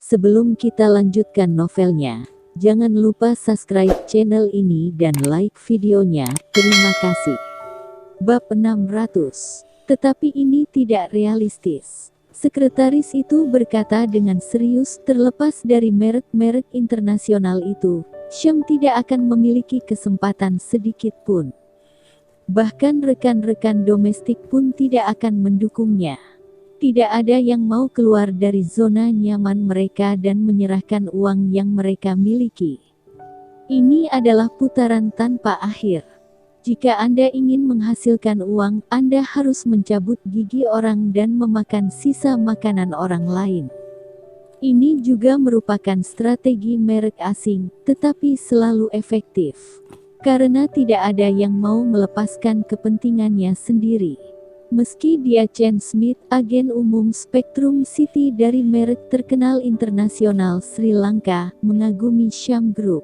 Sebelum kita lanjutkan novelnya, jangan lupa subscribe channel ini dan like videonya. Terima kasih. Bab 600. Tetapi ini tidak realistis. Sekretaris itu berkata dengan serius, terlepas dari merek-merek internasional itu, Syam tidak akan memiliki kesempatan sedikit pun. Bahkan rekan-rekan domestik pun tidak akan mendukungnya. Tidak ada yang mau keluar dari zona nyaman mereka dan menyerahkan uang yang mereka miliki. Ini adalah putaran tanpa akhir. Jika Anda ingin menghasilkan uang, Anda harus mencabut gigi orang dan memakan sisa makanan orang lain. Ini juga merupakan strategi merek asing, tetapi selalu efektif. Karena tidak ada yang mau melepaskan kepentingannya sendiri. Meski dia Chen Smith, agen umum Spectrum City dari merek terkenal internasional Sri Lanka, mengagumi Syam Group.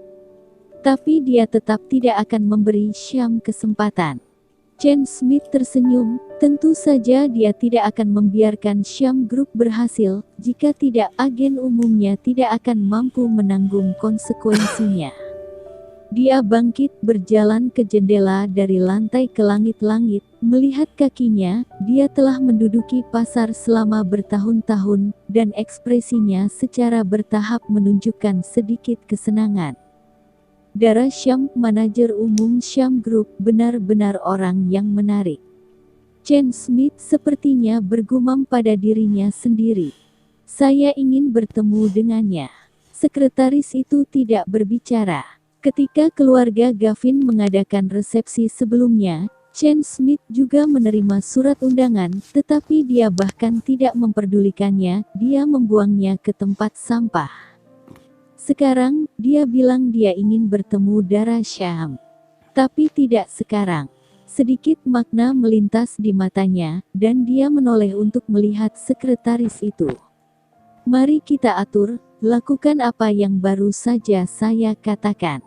Tapi dia tetap tidak akan memberi Syam kesempatan. Chen Smith tersenyum, tentu saja dia tidak akan membiarkan Syam Group berhasil, jika tidak agen umumnya tidak akan mampu menanggung konsekuensinya. Dia bangkit berjalan ke jendela dari lantai ke langit-langit, melihat kakinya, dia telah menduduki pasar selama bertahun-tahun, dan ekspresinya secara bertahap menunjukkan sedikit kesenangan. Dara Syam, manajer umum Syam Group, benar-benar orang yang menarik. Chen Smith sepertinya bergumam pada dirinya sendiri. Saya ingin bertemu dengannya. Sekretaris itu tidak berbicara. Ketika keluarga Gavin mengadakan resepsi sebelumnya, Chen Smith juga menerima surat undangan, tetapi dia bahkan tidak memperdulikannya, dia membuangnya ke tempat sampah. Sekarang, dia bilang dia ingin bertemu Dara Syam. Tapi tidak sekarang. Sedikit makna melintas di matanya, dan dia menoleh untuk melihat sekretaris itu. Mari kita atur, lakukan apa yang baru saja saya katakan.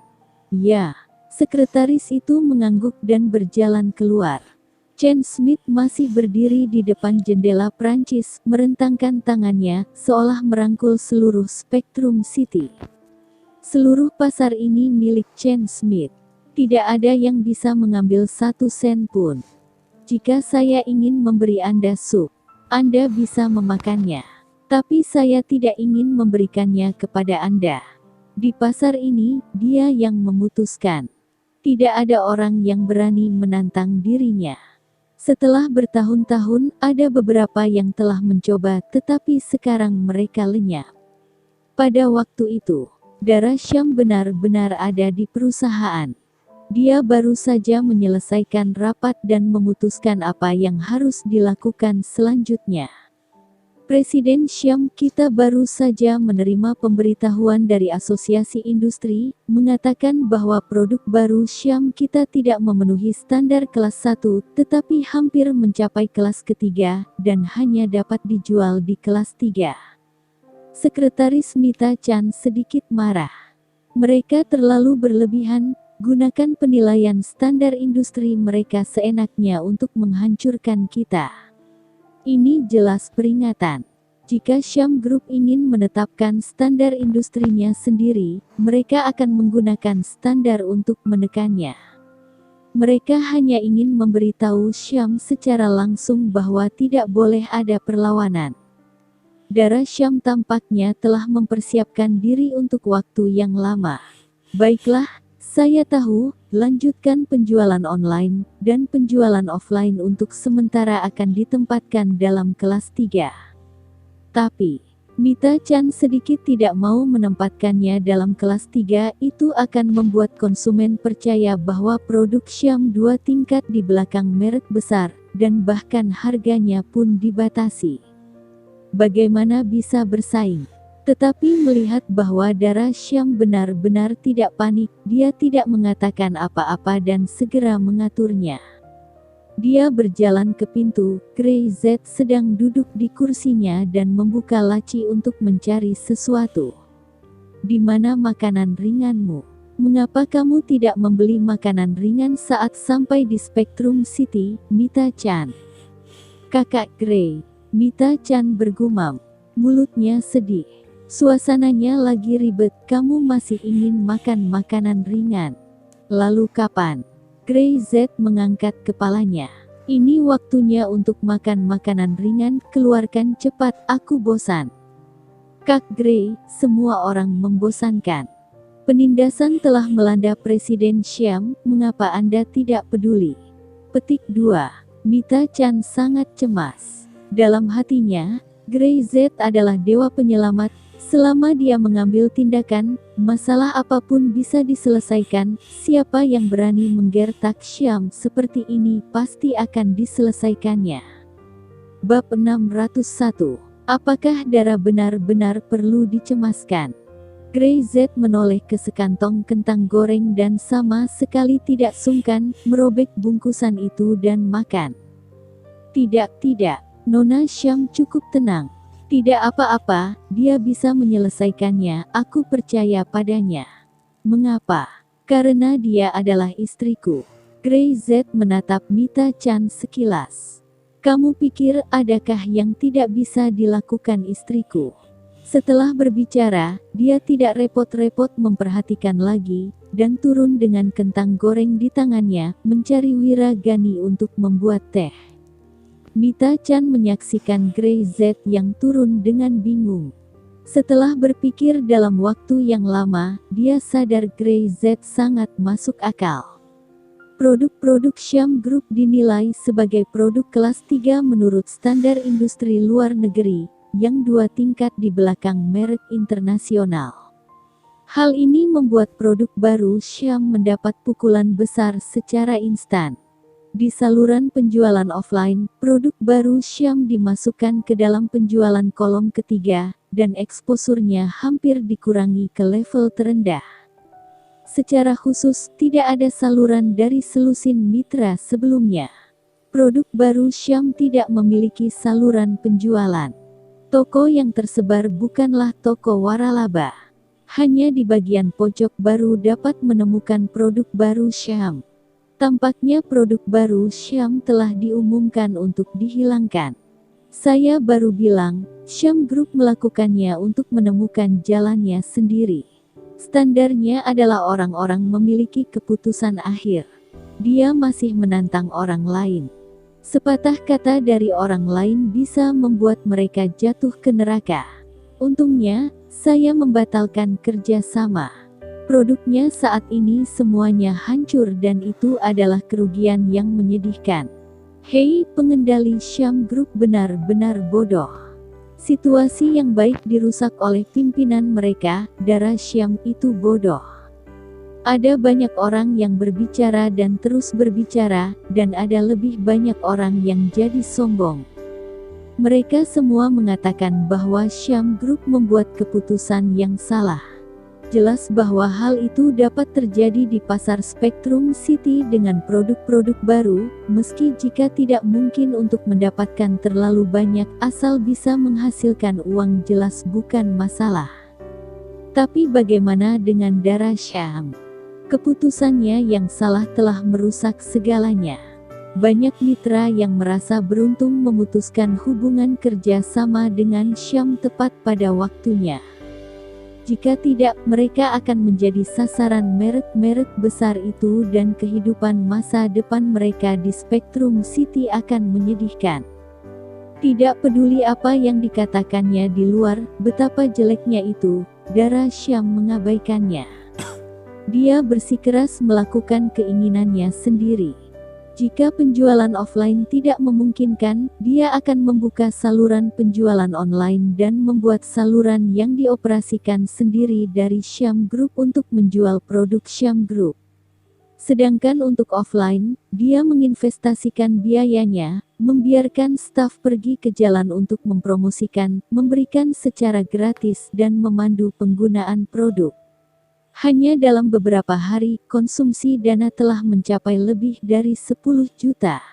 Ya, sekretaris itu mengangguk dan berjalan keluar. Chen Smith masih berdiri di depan jendela Prancis, merentangkan tangannya, seolah merangkul seluruh Spectrum City. Seluruh pasar ini milik Chen Smith. Tidak ada yang bisa mengambil 1 sen pun. Jika saya ingin memberi Anda sup, Anda bisa memakannya. Tapi saya tidak ingin memberikannya kepada Anda. Di pasar ini, dia yang memutuskan. Tidak ada orang yang berani menantang dirinya. Setelah bertahun-tahun, ada beberapa yang telah mencoba, tetapi sekarang mereka lenyap. Pada waktu itu, Dara Syam benar-benar ada di perusahaan. Dia baru saja menyelesaikan rapat dan memutuskan apa yang harus dilakukan selanjutnya. Presiden Syam, kita baru saja menerima pemberitahuan dari Asosiasi Industri, mengatakan bahwa produk baru Syam kita tidak memenuhi standar kelas 1, tetapi hampir mencapai kelas ketiga, dan hanya dapat dijual di kelas 3. Sekretaris Mita Chan sedikit marah. Mereka terlalu berlebihan, gunakan penilaian standar industri mereka seenaknya untuk menghancurkan kita. Ini jelas peringatan. Jika Syam Group ingin menetapkan standar industrinya sendiri, mereka akan menggunakan standar untuk menekannya. Mereka hanya ingin memberitahu Syam secara langsung bahwa tidak boleh ada perlawanan. Dara Syam tampaknya telah mempersiapkan diri untuk waktu yang lama. Baiklah, saya tahu, lanjutkan penjualan online, dan penjualan offline untuk sementara akan ditempatkan dalam kelas 3. Tapi, Mita Chan sedikit tidak mau menempatkannya dalam kelas 3, itu akan membuat konsumen percaya bahwa produk Syam 2 tingkat di belakang merek besar, dan bahkan harganya pun dibatasi. Bagaimana bisa bersaing? Tetapi melihat bahwa Dara Syam benar-benar tidak panik, dia tidak mengatakan apa-apa dan segera mengaturnya. Dia berjalan ke pintu, Grey Z sedang duduk di kursinya dan membuka laci untuk mencari sesuatu. Di mana makanan ringanmu? Mengapa kamu tidak membeli makanan ringan saat sampai di Spectrum City, Mita Chan? Kakak Grey, Mita Chan bergumam. Mulutnya sedih. Suasananya lagi ribet, kamu masih ingin makan makanan ringan. Lalu kapan? Grey Z mengangkat kepalanya. Ini waktunya untuk makan makanan ringan, keluarkan cepat, aku bosan. Kak Grey, semua orang membosankan. Penindasan telah melanda Presiden Syam, mengapa Anda tidak peduli? Petik 2. Mita Chan sangat cemas. Dalam hatinya, Grey Z adalah dewa penyelamat. Selama dia mengambil tindakan, masalah apapun bisa diselesaikan. Siapa yang berani menggertak Syam seperti ini pasti akan diselesaikannya. Bab 601. Apakah darah benar-benar perlu dicemaskan? Grey Z menoleh ke sekantong kentang goreng dan sama sekali tidak sungkan merobek bungkusan itu dan makan. Tidak, Nona Syam cukup tenang. Tidak apa-apa, dia bisa menyelesaikannya, aku percaya padanya. Mengapa? Karena dia adalah istriku. Grey Z menatap Mita Chan sekilas. Kamu pikir adakah yang tidak bisa dilakukan istriku? Setelah berbicara, dia tidak repot-repot memperhatikan lagi, dan turun dengan kentang goreng di tangannya, mencari Wiragani untuk membuat teh. Mita Chan menyaksikan Grey Z yang turun dengan bingung. Setelah berpikir dalam waktu yang lama, dia sadar Grey Z sangat masuk akal. Produk-produk Syam Group dinilai sebagai produk kelas 3 menurut standar industri luar negeri, yang 2 tingkat di belakang merek internasional. Hal ini membuat produk baru Syam mendapat pukulan besar secara instan. Di saluran penjualan offline, produk baru Syam dimasukkan ke dalam penjualan kolom ketiga, dan eksposurnya hampir dikurangi ke level terendah. Secara khusus, tidak ada saluran dari selusin mitra sebelumnya. Produk baru Syam tidak memiliki saluran penjualan. Toko yang tersebar bukanlah toko waralaba. Hanya di bagian pojok baru dapat menemukan produk baru Syam. Tampaknya produk baru Syam telah diumumkan untuk dihilangkan. Saya baru bilang, Syam Group melakukannya untuk menemukan jalannya sendiri. Standarnya adalah orang-orang memiliki keputusan akhir. Dia masih menantang orang lain. Sepatah kata dari orang lain bisa membuat mereka jatuh ke neraka. Untungnya, saya membatalkan kerjasama. Produknya saat ini semuanya hancur dan itu adalah kerugian yang menyedihkan. Hei, pengendali Syam Group benar-benar bodoh. Situasi yang baik dirusak oleh pimpinan mereka, darah Syam itu bodoh. Ada banyak orang yang berbicara dan terus berbicara, dan ada lebih banyak orang yang jadi sombong. Mereka semua mengatakan bahwa Syam Group membuat keputusan yang salah. Jelas bahwa hal itu dapat terjadi di pasar Spectrum City dengan produk-produk baru, meski jika tidak mungkin untuk mendapatkan terlalu banyak asal bisa menghasilkan uang jelas bukan masalah. Tapi bagaimana dengan darah Syam? Keputusannya yang salah telah merusak segalanya. Banyak mitra yang merasa beruntung memutuskan hubungan kerja sama dengan Syam tepat pada waktunya. Jika tidak, mereka akan menjadi sasaran merek-merek besar itu dan kehidupan masa depan mereka di Spectrum City akan menyedihkan. Tidak peduli apa yang dikatakannya di luar, betapa jeleknya itu, darah Syam mengabaikannya. Dia bersikeras melakukan keinginannya sendiri. Jika penjualan offline tidak memungkinkan, dia akan membuka saluran penjualan online dan membuat saluran yang dioperasikan sendiri dari Syam Group untuk menjual produk Syam Group. Sedangkan untuk offline, dia menginvestasikan biayanya, membiarkan staf pergi ke jalan untuk mempromosikan, memberikan secara gratis dan memandu penggunaan produk. Hanya dalam beberapa hari, konsumsi dana telah mencapai lebih dari 10 juta.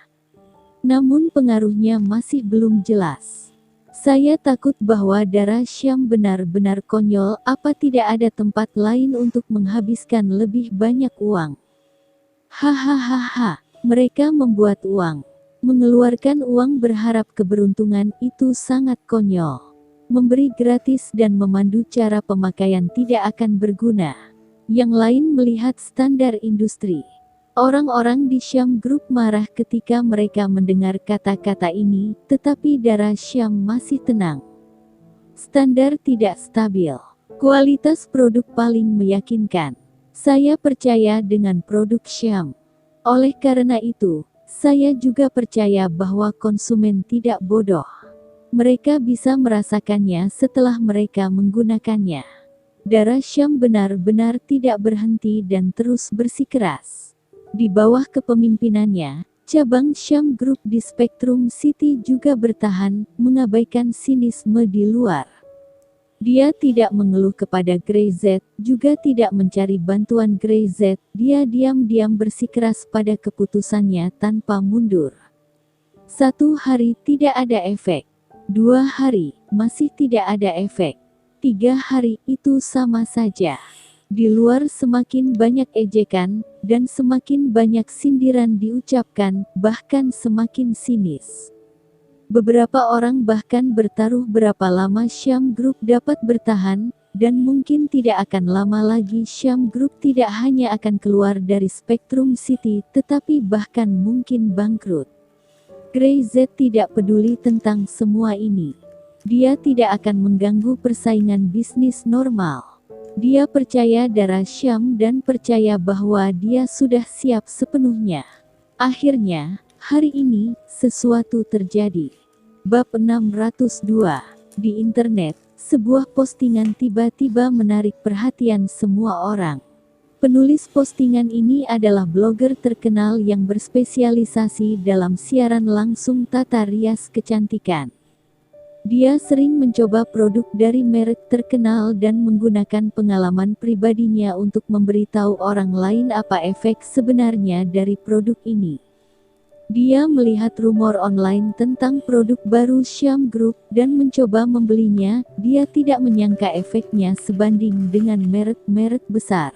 Namun pengaruhnya masih belum jelas. Saya takut bahwa darah Syam benar-benar konyol, apa tidak ada tempat lain untuk menghabiskan lebih banyak uang. Hahaha, mereka membuat uang. Mengeluarkan uang berharap keberuntungan itu sangat konyol. memberi gratis dan memandu cara pemakaian tidak akan berguna. Yang lain melihat standar industri. Orang-orang di Syam Group marah ketika mereka mendengar kata-kata ini, tetapi darah Syam masih tenang. Standar tidak stabil. Kualitas produk paling meyakinkan. Saya percaya dengan produk Syam. Oleh karena itu, saya juga percaya bahwa konsumen tidak bodoh. Mereka bisa merasakannya setelah mereka menggunakannya. Darah Syam benar-benar tidak berhenti dan terus bersikeras. Di bawah kepemimpinannya, cabang Syam Group di Spectrum City juga bertahan, mengabaikan sinisme di luar. Dia tidak mengeluh kepada Grey Z, juga tidak mencari bantuan Grey Z, dia diam-diam bersikeras pada keputusannya tanpa mundur. 1 hari tidak ada efek. 2 hari, masih tidak ada efek. 3 hari, itu sama saja. Di luar semakin banyak ejekan, dan semakin banyak sindiran diucapkan, bahkan semakin sinis. Beberapa orang bahkan bertaruh berapa lama Syam Group dapat bertahan, dan mungkin tidak akan lama lagi Syam Group tidak hanya akan keluar dari Spectrum City, tetapi bahkan mungkin bangkrut. Grey Z tidak peduli tentang semua ini. Dia tidak akan mengganggu persaingan bisnis normal. Dia percaya darah Syam dan percaya bahwa dia sudah siap sepenuhnya. Akhirnya, hari ini, sesuatu terjadi. Bab 602. Di internet, sebuah postingan tiba-tiba menarik perhatian semua orang. Penulis postingan ini adalah blogger terkenal yang berspesialisasi dalam siaran langsung tata rias kecantikan. Dia sering mencoba produk dari merek terkenal dan menggunakan pengalaman pribadinya untuk memberitahu orang lain apa efek sebenarnya dari produk ini. Dia melihat rumor online tentang produk baru Syam Group dan mencoba membelinya. Dia tidak menyangka efeknya sebanding dengan merek-merek besar.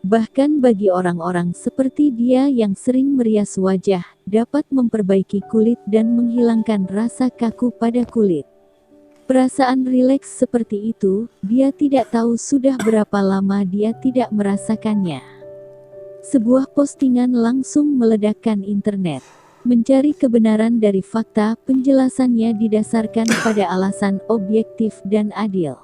Bahkan bagi orang-orang seperti dia yang sering merias wajah, dapat memperbaiki kulit dan menghilangkan rasa kaku pada kulit. Perasaan rileks seperti itu, dia tidak tahu sudah berapa lama dia tidak merasakannya. Sebuah postingan langsung meledakkan internet. Mencari kebenaran dari fakta, penjelasannya didasarkan pada alasan objektif dan adil.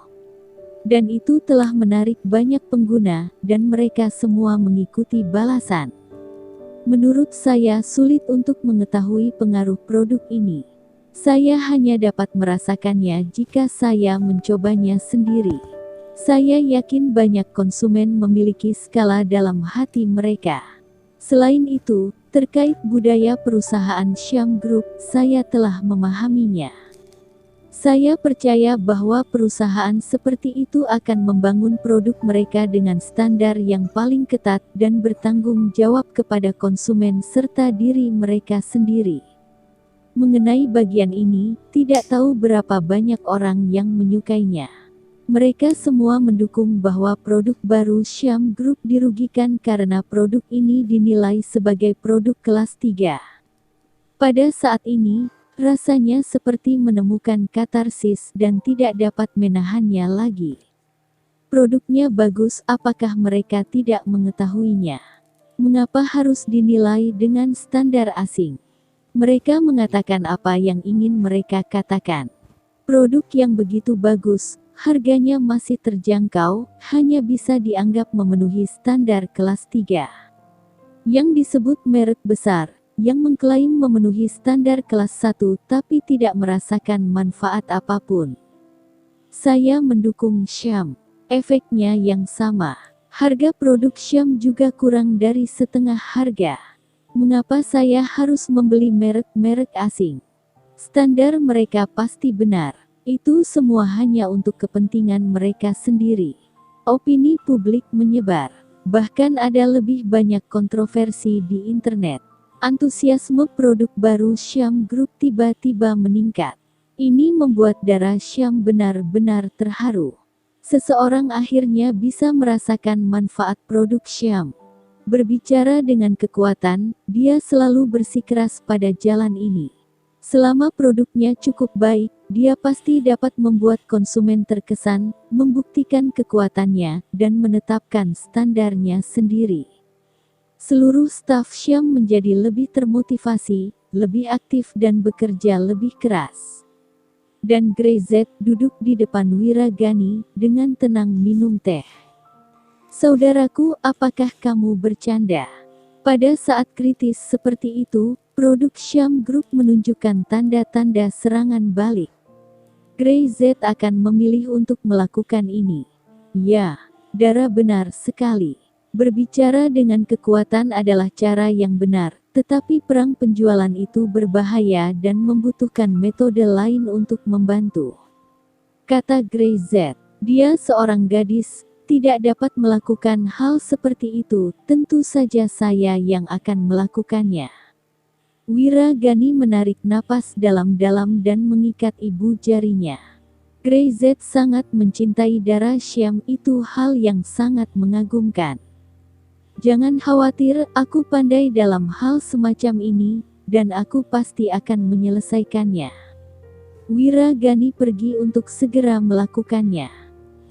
Dan itu telah menarik banyak pengguna, dan mereka semua mengikuti balasan. Menurut saya sulit untuk mengetahui pengaruh produk ini. Saya hanya dapat merasakannya jika saya mencobanya sendiri. Saya yakin banyak konsumen memiliki skala dalam hati mereka. Selain itu, terkait budaya perusahaan Syam Group, saya telah memahaminya. Saya percaya bahwa perusahaan seperti itu akan membangun produk mereka dengan standar yang paling ketat dan bertanggung jawab kepada konsumen serta diri mereka sendiri. Mengenai bagian ini, tidak tahu berapa banyak orang yang menyukainya. Mereka semua mendukung bahwa produk baru Syam Group dirugikan karena produk ini dinilai sebagai produk kelas 3. Pada saat ini, rasanya seperti menemukan katarsis dan tidak dapat menahannya lagi. Produknya bagus, apakah mereka tidak mengetahuinya? Mengapa harus dinilai dengan standar asing? Mereka mengatakan apa yang ingin mereka katakan. Produk yang begitu bagus, harganya masih terjangkau, hanya bisa dianggap memenuhi standar kelas 3. Yang disebut merek besar, yang mengklaim memenuhi standar kelas 1 tapi tidak merasakan manfaat apapun. Saya mendukung Syam. Efeknya yang sama. Harga produk Syam juga kurang dari setengah harga. Mengapa saya harus membeli merek-merek asing? Standar mereka pasti benar. Itu semua hanya untuk kepentingan mereka sendiri. Opini publik menyebar. Bahkan ada lebih banyak kontroversi di internet. Antusiasme produk baru Syam Group tiba-tiba meningkat. Ini membuat darah Syam benar-benar terharu. Seseorang akhirnya bisa merasakan manfaat produk Syam. Berbicara dengan kekuatan, dia selalu bersikeras pada jalan ini. Selama produknya cukup baik, dia pasti dapat membuat konsumen terkesan, membuktikan kekuatannya, dan menetapkan standarnya sendiri. Seluruh staf Syam menjadi lebih termotivasi, lebih aktif dan bekerja lebih keras. Dan Grey-Z duduk di depan Wiragani, dengan tenang minum teh. Saudaraku, apakah kamu bercanda? Pada saat kritis seperti itu, produk Syam Group menunjukkan tanda-tanda serangan balik. Grey-Z akan memilih untuk melakukan ini. Ya, Dara benar sekali. Berbicara dengan kekuatan adalah cara yang benar, tetapi perang penjualan itu berbahaya dan membutuhkan metode lain untuk membantu. Kata Grey-Z, dia seorang gadis, tidak dapat melakukan hal seperti itu, tentu saja saya yang akan melakukannya. Wiragani menarik napas dalam-dalam dan mengikat ibu jarinya. Grey-Z sangat mencintai Dara Syam, itu hal yang sangat mengagumkan. Jangan khawatir, aku pandai dalam hal semacam ini, dan aku pasti akan menyelesaikannya. Wiragani pergi untuk segera melakukannya.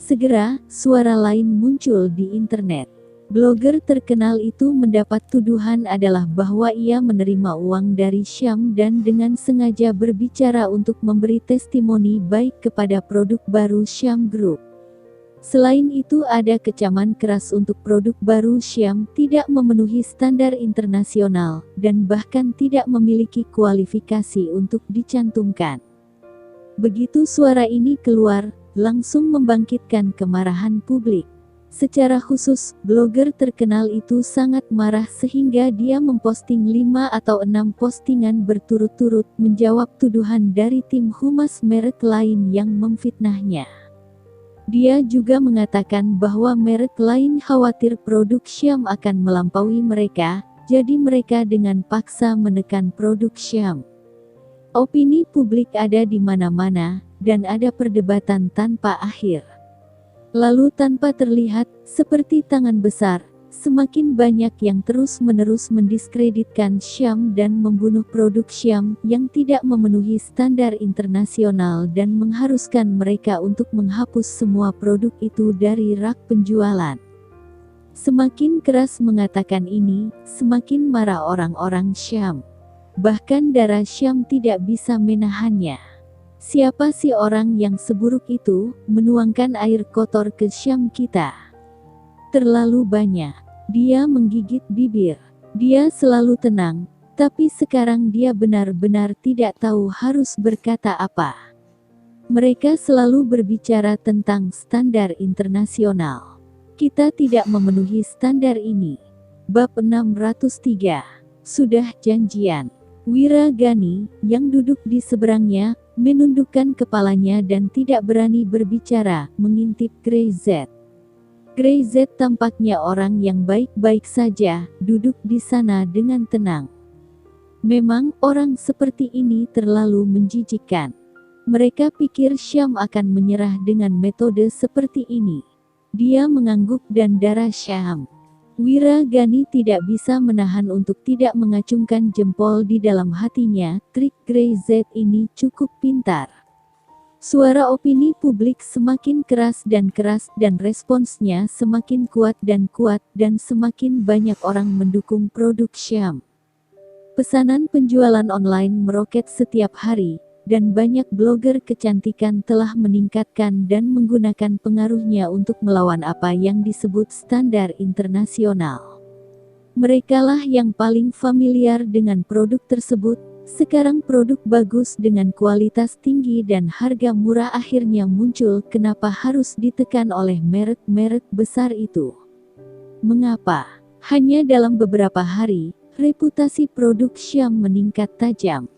Segera, suara lain muncul di internet. Blogger terkenal itu mendapat tuduhan adalah bahwa ia menerima uang dari Syam dan dengan sengaja berbicara untuk memberi testimoni baik kepada produk baru Syam Group. Selain itu ada kecaman keras untuk produk baru Syam tidak memenuhi standar internasional, dan bahkan tidak memiliki kualifikasi untuk dicantumkan. Begitu suara ini keluar, langsung membangkitkan kemarahan publik. Secara khusus, blogger terkenal itu sangat marah sehingga dia memposting 5 atau 6 postingan berturut-turut menjawab tuduhan dari tim humas merek lain yang memfitnahnya. Dia juga mengatakan bahwa merek lain khawatir produk Syam akan melampaui mereka, jadi mereka dengan paksa menekan produk Syam. Opini publik ada di mana-mana, dan ada perdebatan tanpa akhir. Lalu tanpa terlihat, seperti tangan besar, semakin banyak yang terus-menerus mendiskreditkan Syam dan membunuh produk Syam yang tidak memenuhi standar internasional dan mengharuskan mereka untuk menghapus semua produk itu dari rak penjualan. Semakin keras mengatakan ini, semakin marah orang-orang Syam. Bahkan Dara Syam tidak bisa menahannya. Siapa sih orang yang seburuk itu, menuangkan air kotor ke Syam kita? Terlalu banyak. Dia menggigit bibir. Dia selalu tenang, tapi sekarang dia benar-benar tidak tahu harus berkata apa. Mereka selalu berbicara tentang standar internasional. Kita tidak memenuhi standar ini. Bab 603. Sudah janjian. Wiragani, yang duduk di seberangnya, menundukkan kepalanya dan tidak berani berbicara, mengintip Grey-Z. Grey-Z tampaknya orang yang baik-baik saja, duduk di sana dengan tenang. Memang, orang seperti ini terlalu menjijikkan. Mereka pikir Syam akan menyerah dengan metode seperti ini. Dia mengangguk dan Dara Syam. Wiragani tidak bisa menahan untuk tidak mengacungkan jempol di dalam hatinya, trik Grey-Z ini cukup pintar. Suara opini publik semakin keras dan responsnya semakin kuat dan semakin banyak orang mendukung produk Syam. Pesanan penjualan online meroket setiap hari, dan banyak blogger kecantikan telah meningkatkan dan menggunakan pengaruhnya untuk melawan apa yang disebut standar internasional. Merekalah yang paling familiar dengan produk tersebut. Sekarang produk bagus dengan kualitas tinggi dan harga murah akhirnya muncul. Kenapa harus ditekan oleh merek-merek besar itu? Mengapa? Hanya dalam beberapa hari, reputasi produk Syam meningkat tajam.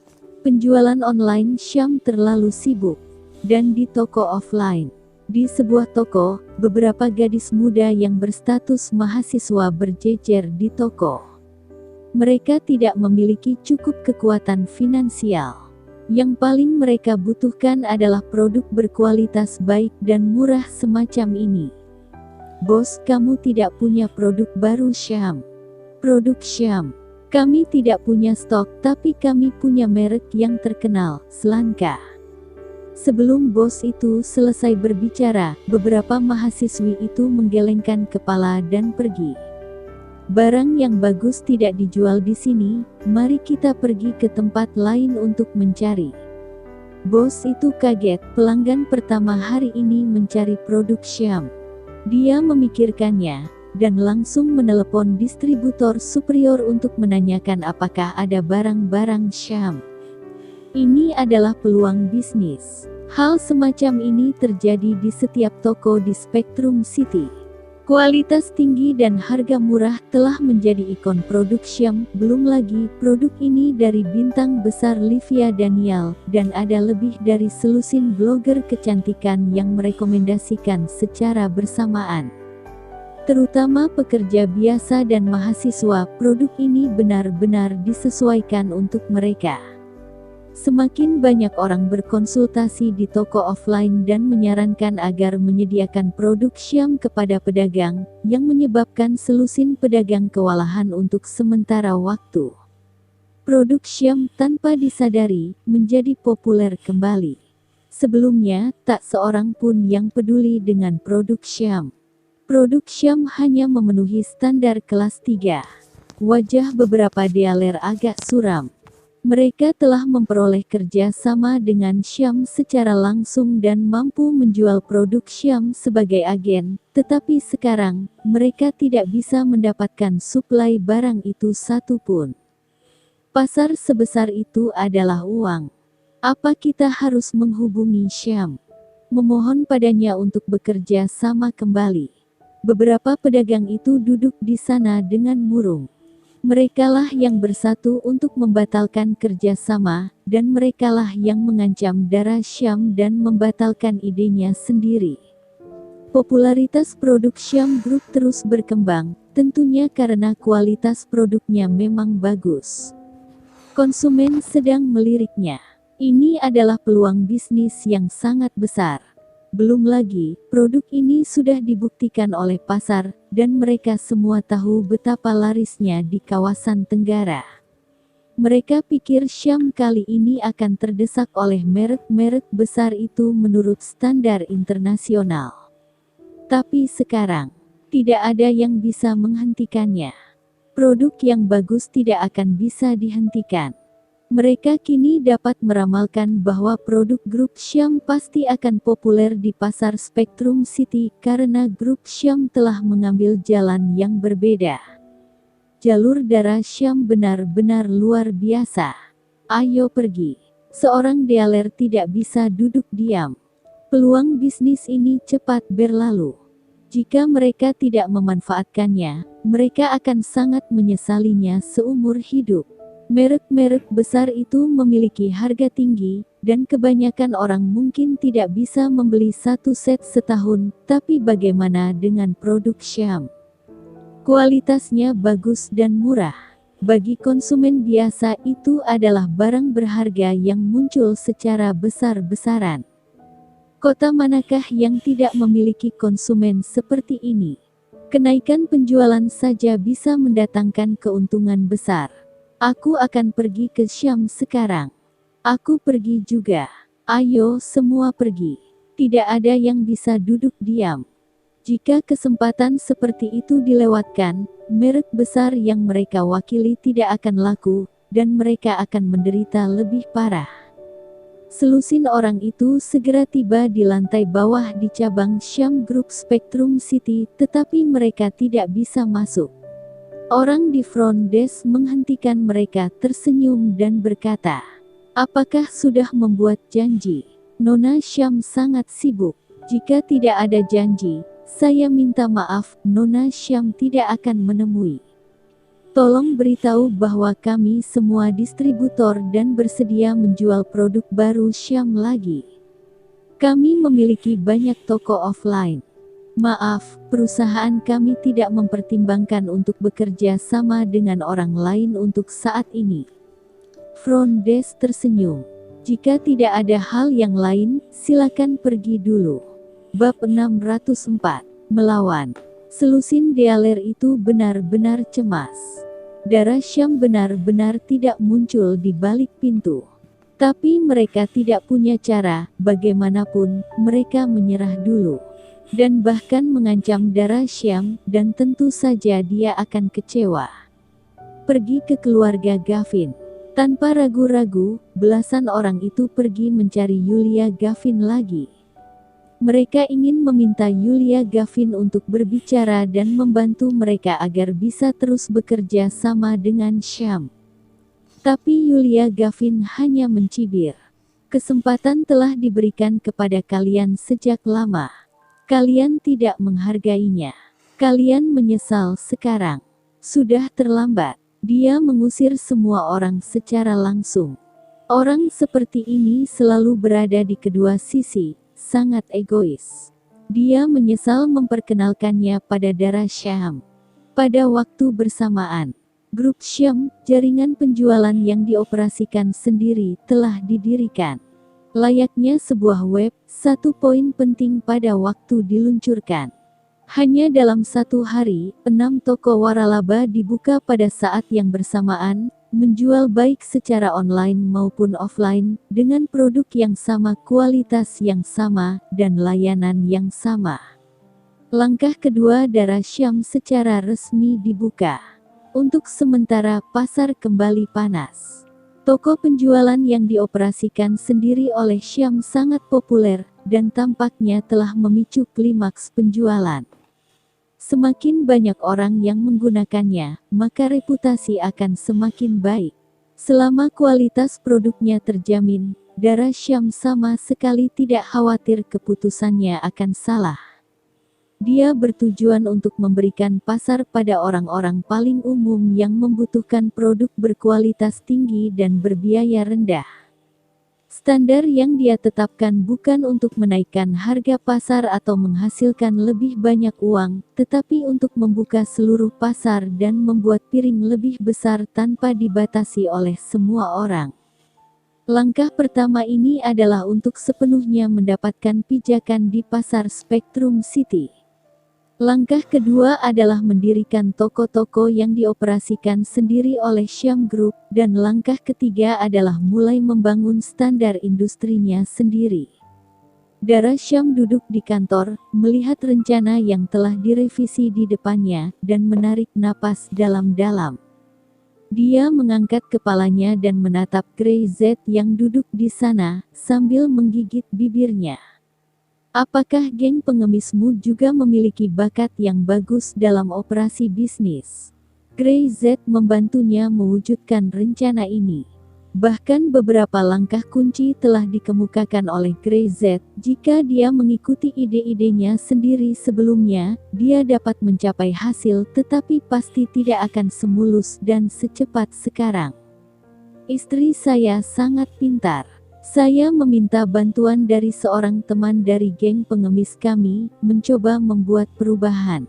Penjualan online Syam terlalu sibuk. Dan di toko offline. Di sebuah toko, beberapa gadis muda yang berstatus mahasiswa berjejer di toko. Mereka tidak memiliki cukup kekuatan finansial. Yang paling mereka butuhkan adalah produk berkualitas baik dan murah semacam ini. Bos, kamu tidak punya produk baru Syam. Produk Syam. Kami tidak punya stok, tapi kami punya merek yang terkenal, Slanka. Sebelum bos itu selesai berbicara, beberapa mahasiswi itu menggelengkan kepala dan pergi. Barang yang bagus tidak dijual di sini, mari kita pergi ke tempat lain untuk mencari. Bos itu kaget, pelanggan pertama hari ini mencari produk Syam. Dia memikirkannya, dan langsung menelepon distributor superior untuk menanyakan apakah ada barang-barang Syam. Ini adalah peluang bisnis. Hal semacam ini terjadi di setiap toko di Spectrum City. Kualitas tinggi dan harga murah telah menjadi ikon produk Syam, belum lagi produk ini dari bintang besar Livia Daniel, dan ada lebih dari selusin blogger kecantikan yang merekomendasikan secara bersamaan. Terutama pekerja biasa dan mahasiswa, produk ini benar-benar disesuaikan untuk mereka. Semakin banyak orang berkonsultasi di toko offline dan menyarankan agar menyediakan produk Syam kepada pedagang, yang menyebabkan selusin pedagang kewalahan untuk sementara waktu. Produk Syam tanpa disadari menjadi populer kembali. Sebelumnya, tak seorang pun yang peduli dengan produk Syam. Produk Syam hanya memenuhi standar kelas 3. Wajah beberapa dealer agak suram. Mereka telah memperoleh kerja sama dengan Syam secara langsung dan mampu menjual produk Syam sebagai agen, tetapi sekarang, mereka tidak bisa mendapatkan suplai barang itu satupun. Pasar sebesar itu adalah uang. Apa kita harus menghubungi Syam? Memohon padanya untuk bekerja sama kembali. Beberapa pedagang itu duduk di sana dengan murung. Merekalah yang bersatu untuk membatalkan kerjasama, dan merekalah yang mengancam darah Syam dan membatalkan idenya sendiri. Popularitas produk Syam Group terus berkembang, tentunya karena kualitas produknya memang bagus. Konsumen sedang meliriknya. Ini adalah peluang bisnis yang sangat besar. Belum lagi, produk ini sudah dibuktikan oleh pasar, dan mereka semua tahu betapa larisnya di kawasan Tenggara. Mereka pikir Syam kali ini akan terdesak oleh merek-merek besar itu menurut standar internasional. Tapi sekarang, tidak ada yang bisa menghentikannya. Produk yang bagus tidak akan bisa dihentikan. Mereka kini dapat meramalkan bahwa produk grup Syam pasti akan populer di pasar Spectrum City karena grup Syam telah mengambil jalan yang berbeda. Jalur darah Syam benar-benar luar biasa. Ayo pergi. Seorang dealer tidak bisa duduk diam. Peluang bisnis ini cepat berlalu. Jika mereka tidak memanfaatkannya, mereka akan sangat menyesalinya seumur hidup. Merek-merek besar itu memiliki harga tinggi, dan kebanyakan orang mungkin tidak bisa membeli satu set setahun, tapi bagaimana dengan produk Syam? Kualitasnya bagus dan murah. Bagi konsumen biasa itu adalah barang berharga yang muncul secara besar-besaran. Kota manakah yang tidak memiliki konsumen seperti ini? Kenaikan penjualan saja bisa mendatangkan keuntungan besar. Aku akan pergi ke Syam sekarang. Aku pergi juga. Ayo semua pergi. Tidak ada yang bisa duduk diam. Jika kesempatan seperti itu dilewatkan, merek besar yang mereka wakili tidak akan laku, dan mereka akan menderita lebih parah. Selusin orang itu segera tiba di lantai bawah di cabang Syam Group Spectrum City, tetapi mereka tidak bisa masuk. Orang di front desk menghentikan mereka, tersenyum dan berkata, "Apakah sudah membuat janji?" Nona Syam sangat sibuk. Jika tidak ada janji, saya minta maaf, Nona Syam tidak akan menemui. Tolong beritahu bahwa kami semua distributor dan bersedia menjual produk baru Syam lagi. Kami memiliki banyak toko offline. Maaf, perusahaan kami tidak mempertimbangkan untuk bekerja sama dengan orang lain untuk saat ini. Front desk tersenyum. Jika tidak ada hal yang lain, silakan pergi dulu. Bab 604. Melawan. Selusin dealer itu benar-benar cemas. Darah Syam benar-benar tidak muncul di balik pintu. Tapi mereka tidak punya cara, bagaimanapun, mereka menyerah dulu. Dan bahkan mengancam Dara Syam, dan tentu saja dia akan kecewa. Pergi ke keluarga Gavin. Tanpa ragu-ragu, belasan orang itu pergi mencari Yulia Gavin lagi. Mereka ingin meminta Yulia Gavin untuk berbicara dan membantu mereka agar bisa terus bekerja sama dengan Syam. Tapi Yulia Gavin hanya mencibir. Kesempatan telah diberikan kepada kalian sejak lama. Kalian tidak menghargainya. Kalian menyesal sekarang. Sudah terlambat. Dia mengusir semua orang secara langsung. Orang seperti ini selalu berada di kedua sisi, sangat egois. Dia menyesal memperkenalkannya pada Dara Syam. Pada waktu bersamaan, grup Syam, jaringan penjualan yang dioperasikan sendiri, telah didirikan. Layaknya sebuah web, satu poin penting pada waktu diluncurkan. Hanya dalam satu hari, 6 toko waralaba dibuka pada saat yang bersamaan, menjual baik secara online maupun offline, dengan produk yang sama, kualitas yang sama, dan layanan yang sama. Langkah kedua Dara Syam secara resmi dibuka. Untuk sementara, pasar kembali panas. Toko penjualan yang dioperasikan sendiri oleh Syam sangat populer, dan tampaknya telah memicu klimaks penjualan. Semakin banyak orang yang menggunakannya, maka reputasi akan semakin baik. Selama kualitas produknya terjamin, Dara Syam sama sekali tidak khawatir keputusannya akan salah. Dia bertujuan untuk memberikan pasar pada orang-orang paling umum yang membutuhkan produk berkualitas tinggi dan berbiaya rendah. Standar yang dia tetapkan bukan untuk menaikkan harga pasar atau menghasilkan lebih banyak uang, tetapi untuk membuka seluruh pasar dan membuat piring lebih besar tanpa dibatasi oleh semua orang. Langkah pertama ini adalah untuk sepenuhnya mendapatkan pijakan di pasar Spectrum City. Langkah kedua adalah mendirikan toko-toko yang dioperasikan sendiri oleh Syam Group, dan langkah ketiga adalah mulai membangun standar industrinya sendiri. Dara Syam duduk di kantor, melihat rencana yang telah direvisi di depannya, dan menarik napas dalam-dalam. Dia mengangkat kepalanya dan menatap Grey Z yang duduk di sana, sambil menggigit bibirnya. Apakah geng pengemismu juga memiliki bakat yang bagus dalam operasi bisnis? Grey Z membantunya mewujudkan rencana ini. Bahkan beberapa langkah kunci telah dikemukakan oleh Grey Z. Jika dia mengikuti ide-idenya sendiri sebelumnya, dia dapat mencapai hasil, tetapi pasti tidak akan semulus dan secepat sekarang. Istri saya sangat pintar. Saya meminta bantuan dari seorang teman dari geng pengemis kami, mencoba membuat perubahan.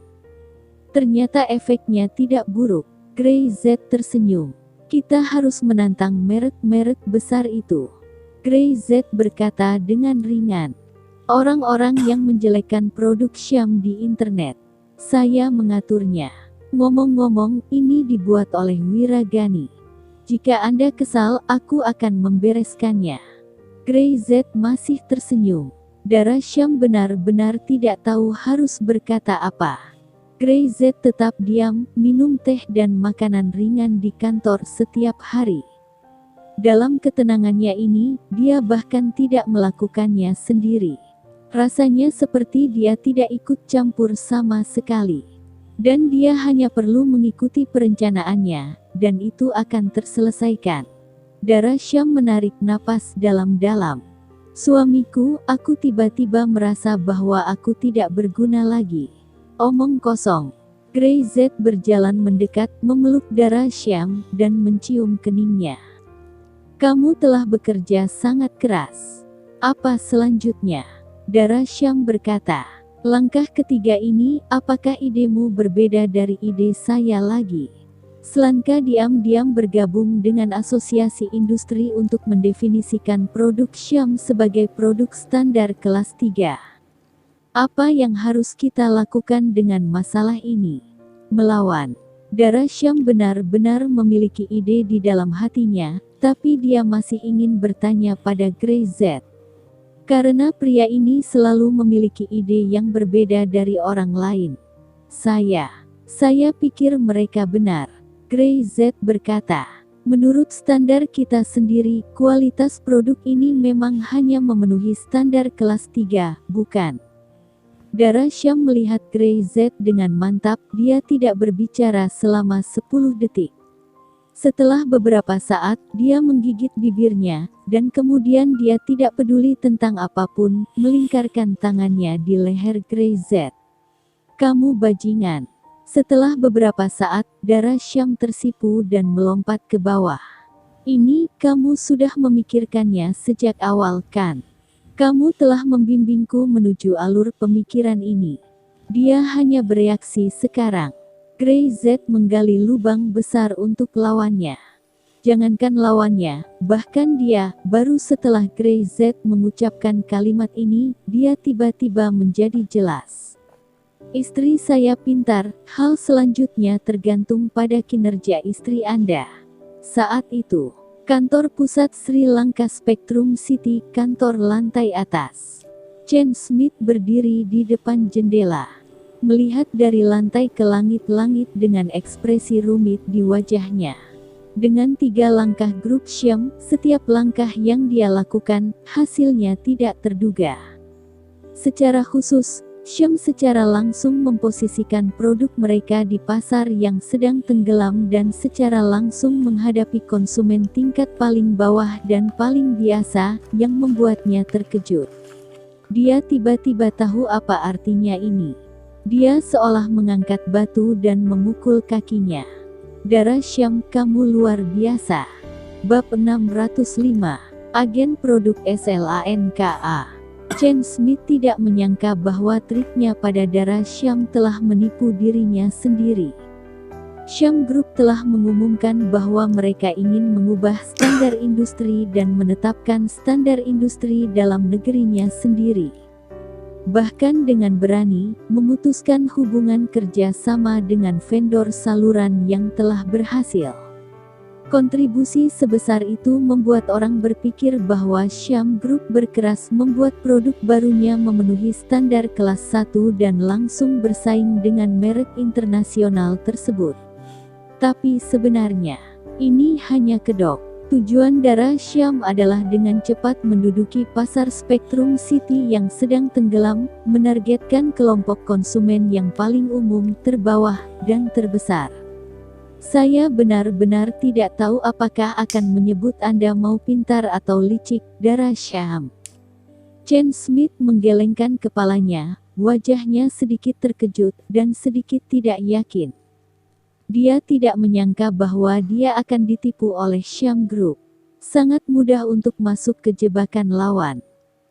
Ternyata efeknya tidak buruk. Grey Z tersenyum. Kita harus menantang merek-merek besar itu. Grey Z berkata dengan ringan. Orang-orang yang menjelekkan produk Syam di internet. Saya mengaturnya. Ngomong-ngomong, ini dibuat oleh Wiragani. Jika Anda kesal, aku akan membereskannya. Grey Z masih tersenyum. Dara Syam benar-benar tidak tahu harus berkata apa. Grey Z tetap diam, minum teh dan makanan ringan di kantor setiap hari. Dalam ketenangannya ini, dia bahkan tidak melakukannya sendiri. Rasanya seperti dia tidak ikut campur sama sekali. Dan dia hanya perlu mengikuti perencanaannya, dan itu akan terselesaikan. Dara Syam menarik napas dalam-dalam. Suamiku, aku tiba-tiba merasa bahwa aku tidak berguna lagi. Omong kosong. Grey Z berjalan mendekat, memeluk Dara Syam, dan mencium keningnya. Kamu telah bekerja sangat keras. Apa selanjutnya? Dara Syam berkata. Langkah ketiga ini, apakah idemu berbeda dari ide saya lagi? Selanka diam-diam bergabung dengan asosiasi industri untuk mendefinisikan produk Syam sebagai produk standar kelas 3. Apa yang harus kita lakukan dengan masalah ini? Melawan. Dara Syam benar-benar memiliki ide di dalam hatinya, tapi dia masih ingin bertanya pada Grey Z. Karena pria ini selalu memiliki ide yang berbeda dari orang lain. Saya pikir mereka benar. Grey Z berkata, menurut standar kita sendiri, kualitas produk ini memang hanya memenuhi standar kelas 3, bukan? Dara Syam melihat Grey Z dengan mantap, dia tidak berbicara selama 10 detik. Setelah beberapa saat, dia menggigit bibirnya, dan kemudian dia tidak peduli tentang apapun, melingkarkan tangannya di leher Grey Z. Kamu bajingan. Setelah beberapa saat, Dara Syam tersipu dan melompat ke bawah. Ini, kamu sudah memikirkannya sejak awal kan? Kamu telah membimbingku menuju alur pemikiran ini. Dia hanya bereaksi sekarang. Grey Z menggali lubang besar untuk lawannya. Jangankan lawannya, bahkan dia, baru setelah Grey Z mengucapkan kalimat ini, dia tiba-tiba menjadi jelas. Istri saya pintar, hal selanjutnya tergantung pada kinerja istri Anda. Saat itu, kantor pusat Sri Lanka Spectrum City, kantor lantai atas. Chen Smith berdiri di depan jendela, melihat dari lantai ke langit-langit dengan ekspresi rumit di wajahnya. Dengan 3 langkah grup Syam, setiap langkah yang dia lakukan, hasilnya tidak terduga. Secara khusus, Syam secara langsung memposisikan produk mereka di pasar yang sedang tenggelam dan secara langsung menghadapi konsumen tingkat paling bawah dan paling biasa, yang membuatnya terkejut. Dia tiba-tiba tahu apa artinya ini. Dia seolah mengangkat batu dan memukul kakinya. Dara Syam, kamu luar biasa. Bab 605. Agen produk SLANKA. Chen Smith tidak menyangka bahwa triknya pada Dara Syam telah menipu dirinya sendiri. Syam Group telah mengumumkan bahwa mereka ingin mengubah standar industri dan menetapkan standar industri dalam negerinya sendiri. Bahkan dengan berani, memutuskan hubungan kerja sama dengan vendor saluran yang telah berhasil. Kontribusi sebesar itu membuat orang berpikir bahwa Syam Group berkeras membuat produk barunya memenuhi standar kelas 1 dan langsung bersaing dengan merek internasional tersebut. Tapi sebenarnya, ini hanya kedok. Tujuan Dara Syam adalah dengan cepat menduduki pasar Spectrum City yang sedang tenggelam, menargetkan kelompok konsumen yang paling umum, terbawah, dan terbesar. Saya benar-benar tidak tahu apakah akan menyebut Anda mau pintar atau licik, Dara Syam. Chen Smith menggelengkan kepalanya, wajahnya sedikit terkejut, dan sedikit tidak yakin. Dia tidak menyangka bahwa dia akan ditipu oleh Syam Group. Sangat mudah untuk masuk ke jebakan lawan.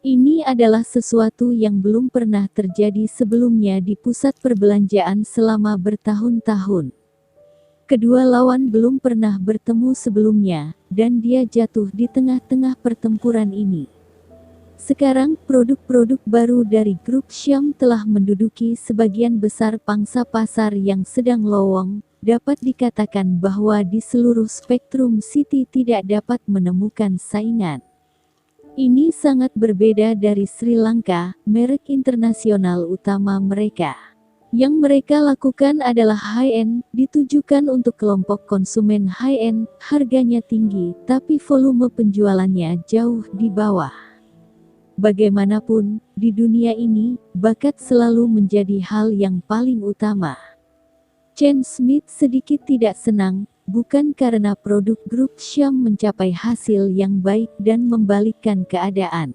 Ini adalah sesuatu yang belum pernah terjadi sebelumnya di pusat perbelanjaan selama bertahun-tahun. Kedua lawan belum pernah bertemu sebelumnya, dan dia jatuh di tengah-tengah pertempuran ini. Sekarang, produk-produk baru dari grup Syam telah menduduki sebagian besar pangsa pasar yang sedang lowong. Dapat dikatakan bahwa di seluruh Spectrum City tidak dapat menemukan saingan. Ini sangat berbeda dari Sri Lanka, merek internasional utama mereka. Yang mereka lakukan adalah high-end, ditujukan untuk kelompok konsumen high-end, harganya tinggi, tapi volume penjualannya jauh di bawah. Bagaimanapun, di dunia ini, bakat selalu menjadi hal yang paling utama. Chen Smith sedikit tidak senang, bukan karena produk grup Syam mencapai hasil yang baik dan membalikkan keadaan.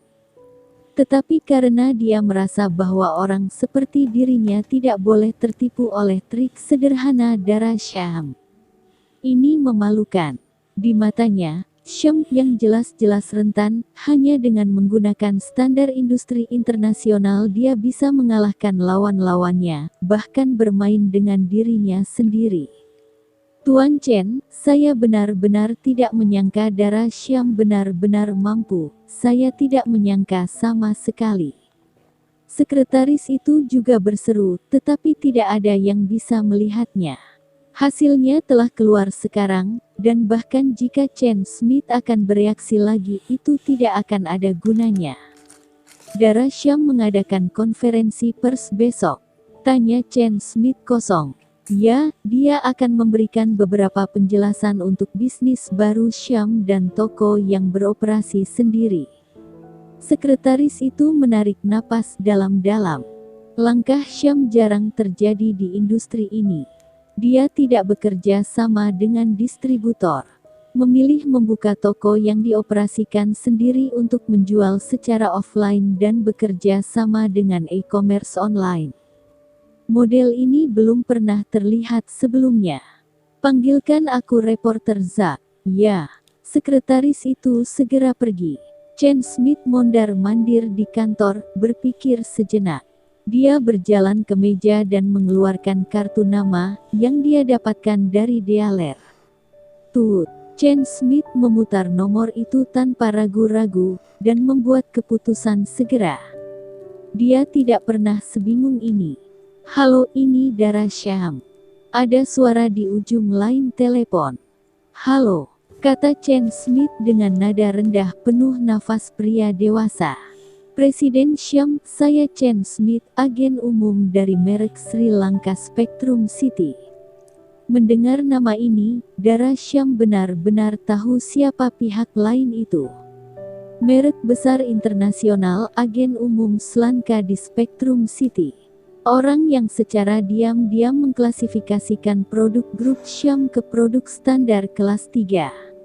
Tetapi karena dia merasa bahwa orang seperti dirinya tidak boleh tertipu oleh trik sederhana Dara Syam. Ini memalukan. Di matanya, Syam yang jelas-jelas rentan, hanya dengan menggunakan standar industri internasional dia bisa mengalahkan lawan-lawannya, bahkan bermain dengan dirinya sendiri. Tuan Chen, saya benar-benar tidak menyangka Dara Syam benar-benar mampu, saya tidak menyangka sama sekali. Sekretaris itu juga berseru, tetapi tidak ada yang bisa melihatnya. Hasilnya telah keluar sekarang, dan bahkan jika Chen Smith akan bereaksi lagi itu tidak akan ada gunanya. Dara Syam mengadakan konferensi pers besok. Tanya Chen Smith kosong. Ya, dia akan memberikan beberapa penjelasan untuk bisnis baru Syam dan toko yang beroperasi sendiri. Sekretaris itu menarik napas dalam-dalam. Langkah Syam jarang terjadi di industri ini. Dia tidak bekerja sama dengan distributor. Memilih membuka toko yang dioperasikan sendiri untuk menjual secara offline dan bekerja sama dengan e-commerce online. Model ini belum pernah terlihat sebelumnya. Panggilkan aku reporter Zack. Ya, sekretaris itu segera pergi. Chen Smith mondar-mandir di kantor, berpikir sejenak. Dia berjalan ke meja dan mengeluarkan kartu nama yang dia dapatkan dari dialer. Tut, Chen Smith memutar nomor itu tanpa ragu-ragu dan membuat keputusan segera. Dia tidak pernah sebingung ini. Halo, ini Dara Syam. Ada suara di ujung lain telepon. Halo, kata Chen Smith dengan nada rendah penuh nafas pria dewasa. Presiden Syam, saya Chen Smith, agen umum dari merek Sri Lanka Spectrum City. Mendengar nama ini, Dara Syam benar-benar tahu siapa pihak lain itu. Merek besar internasional, agen umum Sri Lanka di Spectrum City. Orang yang secara diam-diam mengklasifikasikan produk grup Syam ke produk standar kelas 3.